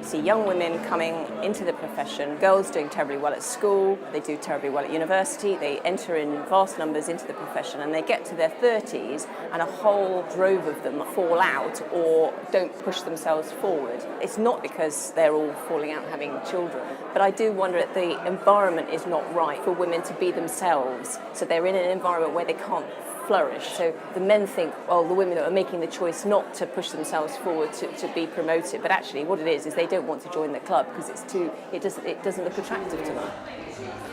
see young women coming into the profession, girls doing terribly well at school, they do terribly well at university, they enter in vast numbers into the profession, and they get to their 30s and a whole drove of them fall out or don't push themselves forward. It's not because they're all falling out having children, but I do wonder that the environment is not right for women to be themselves. So they're in an environment where they can't flourish. So the men think, well, the women are making the choice not to push themselves forward to be promoted, but actually what it is they don't want to join the club because it doesn't look attractive to them.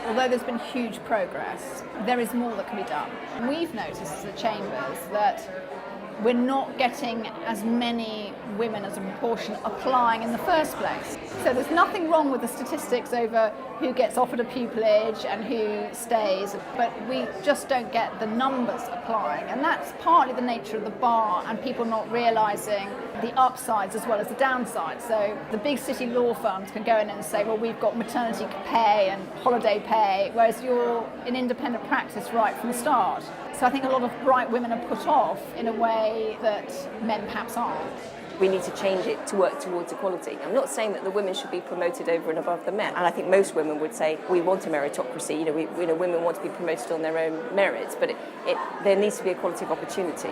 Although there's been huge progress, there is more that can be done. We've noticed as the Chambers that we're not getting as many women as a proportion applying in the first place. So there's nothing wrong with the statistics over who gets offered a pupillage and who stays, but we just don't get the numbers applying. And that's partly the nature of the bar and people not realising the upsides as well as the downsides. So the big city law firms can go in and say, well, we've got maternity pay and holiday pay, whereas you're in independent practice right from the start. So I think a lot of bright women are put off in a way that men perhaps aren't. We need to change it to work towards equality. I'm not saying that the women should be promoted over and above the men. And I think most women would say we want a meritocracy. Women want to be promoted on their own merits, but there needs to be equality of opportunity.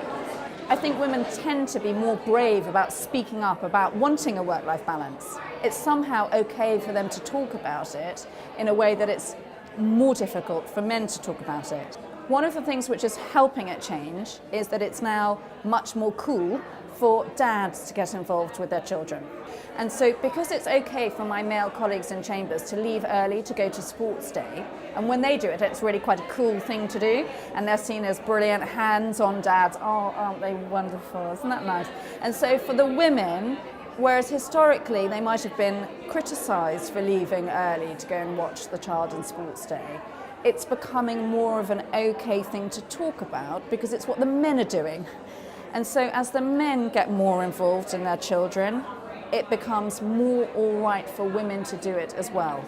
I think women tend to be more brave about speaking up, about wanting a work-life balance. It's somehow okay for them to talk about it in a way that it's more difficult for men to talk about it. One of the things which is helping it change is that it's now much more cool for dads to get involved with their children. And so because it's okay for my male colleagues in Chambers to leave early to go to sports day, and when they do it, it's really quite a cool thing to do, and they're seen as brilliant hands-on dads. Oh, aren't they wonderful? Isn't that nice? And so for the women, whereas historically they might have been criticised for leaving early to go and watch the child in sports day, it's becoming more of an okay thing to talk about because it's what the men are doing. And so as the men get more involved in their children, it becomes more all right for women to do it as well.